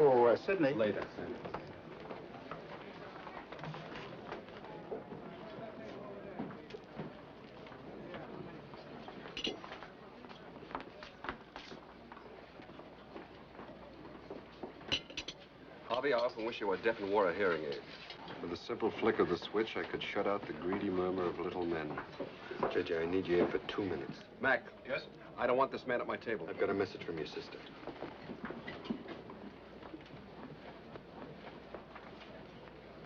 Oh, Sidney. Later, Sam. Harvey, I often wish you were deaf and wore a hearing aid. With a simple flick of the switch, I could shut out the greedy murmur of little men. JJ, I need you in for 2 minutes. Mac. Yes? I don't want this man at my table. I've got a message from your sister.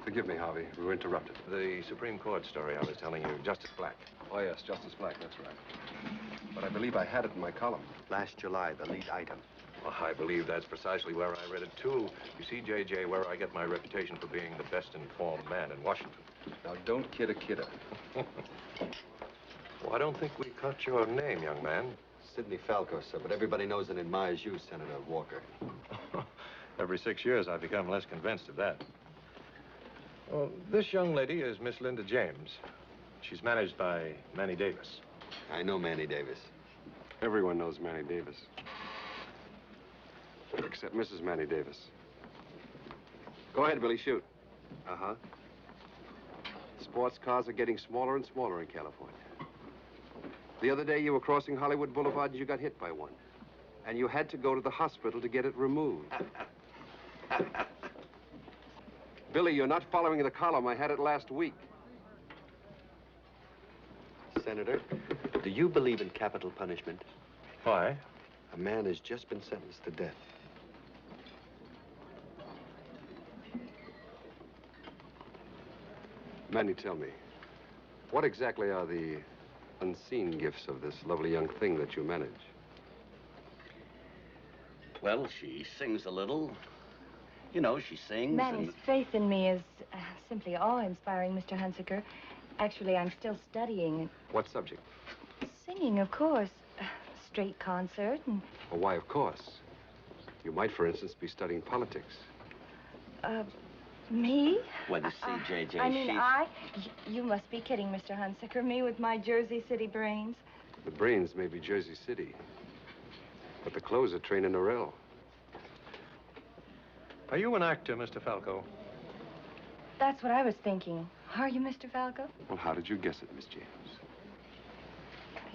Forgive me, Harvey. We were interrupted. The Supreme Court story I was telling you, Justice Black. Oh, yes, Justice Black, that's right. But I believe I had it in my column. Last July, the lead item. Well, I believe that's precisely where I read it, too. You see, J.J., where I get my reputation for being the best-informed man in Washington. Now, don't kid a kidder. Well, I don't think we caught your name, young man. Sidney Falco, sir, but everybody knows and admires you, Senator Walker. Every 6 years, I've become less convinced of that. Well, this young lady is Miss Linda James. She's managed by Manny Davis. I know Manny Davis. Everyone knows Manny Davis. Except Mrs. Manny Davis. Go ahead, Billy, shoot. Uh-huh. Sports cars are getting smaller and smaller in California. The other day, you were crossing Hollywood Boulevard and you got hit by one. And you had to go to the hospital to get it removed. Billy, you're not following the column. I had it last week. Senator, do you believe in capital punishment? Why? A man has just been sentenced to death. Manny, tell me, what exactly are the unseen gifts of this lovely young thing that you manage? Well, she sings a little. You know, she sings. Manny's faith in me is simply awe-inspiring, Mr. Hunsaker. Actually, I'm still studying. What subject? Singing, of course. Straight concert and... Well, why, of course. You might, for instance, be studying politics. Me? Well, you see, J.J., I mean, You must be kidding, Mr. Hunsaker. Me with my Jersey City brains. The brains may be Jersey City, but the clothes are trained in Orel. Are you an actor, Mr. Falco? That's what I was thinking. Are you, Mr. Falco? Well, how did you guess it, Miss James?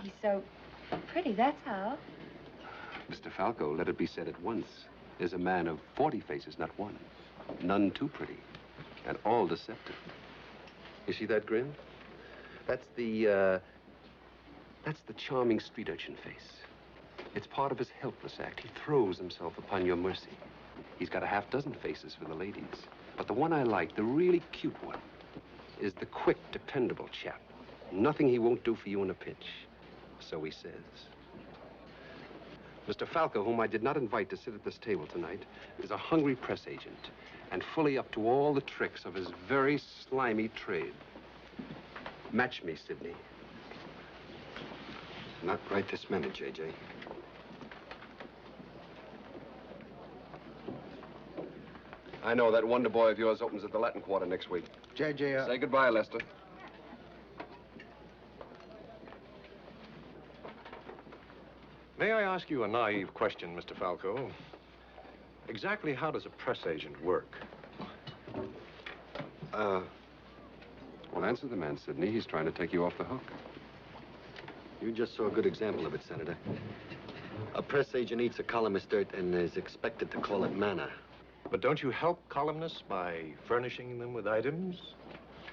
He's so pretty, that's how. Mr. Falco, let it be said at once. There's a man of 40 faces, not one. None too pretty, and all deceptive. You see that grin? That's the charming street urchin face. It's part of his helpless act. He throws himself upon your mercy. He's got a half-dozen faces for the ladies. But the one I like, the really cute one, is the quick, dependable chap. Nothing he won't do for you in a pinch. So he says. Mr. Falco, whom I did not invite to sit at this table tonight, is a hungry press agent and fully up to all the tricks of his very slimy trade. Match me, Sidney. Not right this minute, J.J. I know that wonder boy of yours opens at the Latin Quarter next week. JJ, Say goodbye, Lester. May I ask you a naive question, Mr. Falco? Exactly how does a press agent work? Well, answer the man, Sidney. He's trying to take you off the hook. You just saw a good example of it, Senator. A press agent eats a columnist dirt and is expected to call it manna. But don't you help columnists by furnishing them with items?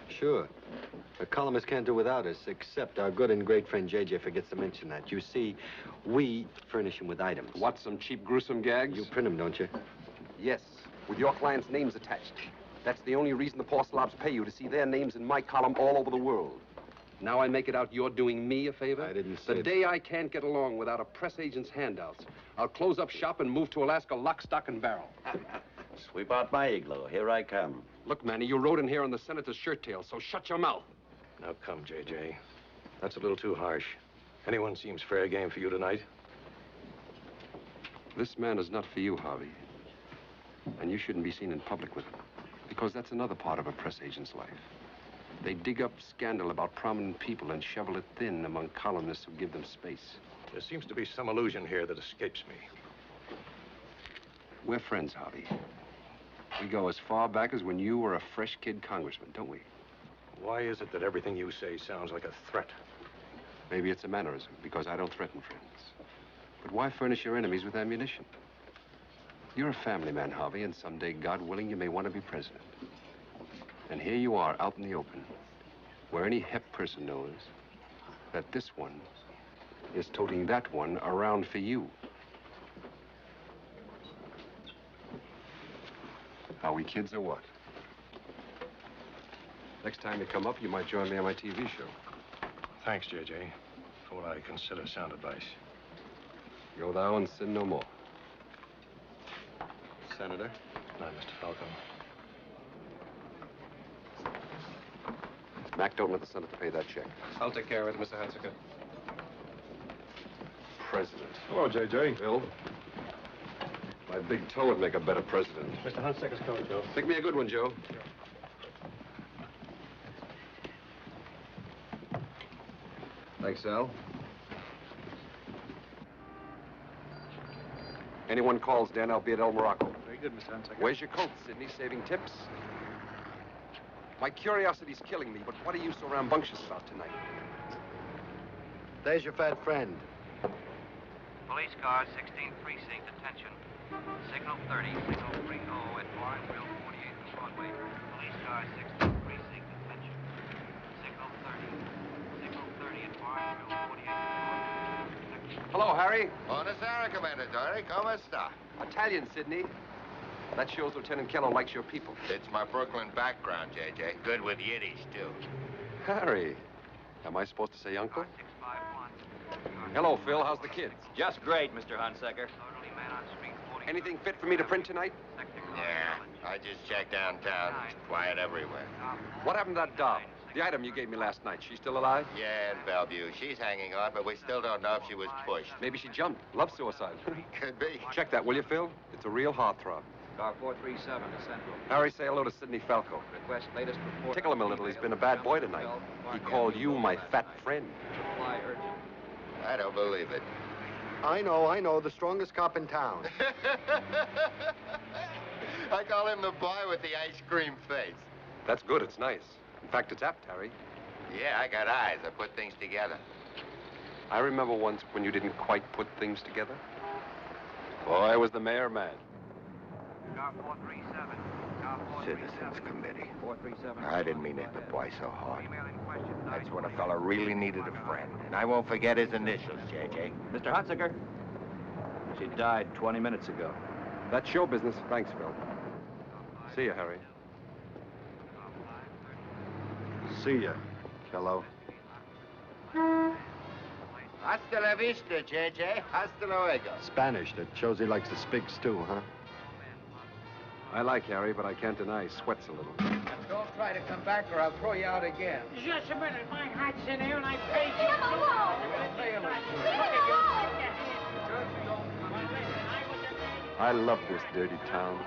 Sure. A columnist can't do without us, except our good and great friend J.J. forgets to mention that. You see, we furnish him with items. What, some cheap, gruesome gags? You print them, don't you? Yes, with your clients' names attached. That's the only reason the poor slobs pay you, to see their names in my column all over the world. Now I make it out you're doing me a favor? I didn't say The day I can't get along without a press agent's handouts, I'll close up shop and move to Alaska lock, stock, and barrel. Sweep out my igloo. Here I come. Look, Manny, you rode in here on the senator's shirt tail, so shut your mouth. Now, come, J.J. That's a little too harsh. Anyone seems fair game for you tonight. This man is not for you, Harvey. And you shouldn't be seen in public with him. Because that's another part of a press agent's life. They dig up scandal about prominent people and shovel it thin among columnists who give them space. There seems to be some illusion here that escapes me. We're friends, Harvey. We go as far back as when you were a fresh kid congressman, don't we? Why is it that everything you say sounds like a threat? Maybe it's a mannerism, because I don't threaten friends. But why furnish your enemies with ammunition? You're a family man, Harvey, and someday, God willing, you may want to be president. And here you are, out in the open, where any hep person knows that this one is toting that one around for you. Are we kids or what? Next time you come up, you might join me on my TV show. Thanks, J.J., for what I consider sound advice. Go thou and sin no more. Senator? Good night, Mr. Falco. Mac, don't let the Senator pay that check. I'll take care of it, Mr. Hunsaker. President. Hello, J.J. Bill? My big toe would make a better president. Mr. Hunsaker's coat, Joe. Pick me a good one, Joe. Thanks, Al. Anyone calls, Dan, I'll be at El Morocco. Very good, Mr. Hunsaker. Where's your coat, Sidney? Saving tips? My curiosity's killing me, but what are you so rambunctious about tonight? There's your fat friend. Police car, 16th Precinct, attention. Signal 30, signal 30 at Barnesville, 48th Broadway. Police car, 16th Precinct, attention. Signal 30, signal 30 at Barnesville, 48th Broadway. Hello, Harry. Buonasera, Commendatore. Come sta? Italian, Sidney. That shows Lieutenant Kello likes your people. It's my Brooklyn background, J.J. Good with Yiddish, too. Harry. Am I supposed to say uncle? 651. Hello, Phil. How's the kids? Just great, Mr. Hunsaker. Elderly man on street 40. Anything fit for me to print tonight? Yeah, I just checked downtown. It's quiet everywhere. What happened to that doll? The item you gave me last night. She still alive? Yeah, in Bellevue. She's hanging on, but we still don't know if she was pushed. Maybe she jumped. Love suicide. Could be. Check that, will you, Phil? It's a real heartthrob. Car 437 to Central. Harry, say hello to Sidney Falco. Request latest report. Tickle him a little. He's been a bad boy tonight. He called you my fat friend. Supply urgent. I don't believe it. I know. The strongest cop in town. I call him the boy with the ice cream face. That's good. It's nice. In fact, it's apt, Harry. Yeah, I got eyes. I put things together. I remember once when you didn't quite put things together. Boy, was the mayor mad. Car 437. Car 437. Citizens Committee. 437. I didn't mean to hit the boy so hard. Female in question. That's when a fella really needed a friend. And I won't forget his initials, J.J. Mr. Hunsaker. She died 20 minutes ago. That's show business. Thanks, Phil. See you, Harry. See ya, Kello. Hasta la vista, J.J. Hasta luego. Spanish. That shows he likes to speak stew, huh? I like Harry, but I can't deny he sweats a little. And don't try to come back or I'll throw you out again. Just a minute. My heart's in here and I paid you. Leave him alone! Leave him alone! I love this dirty town.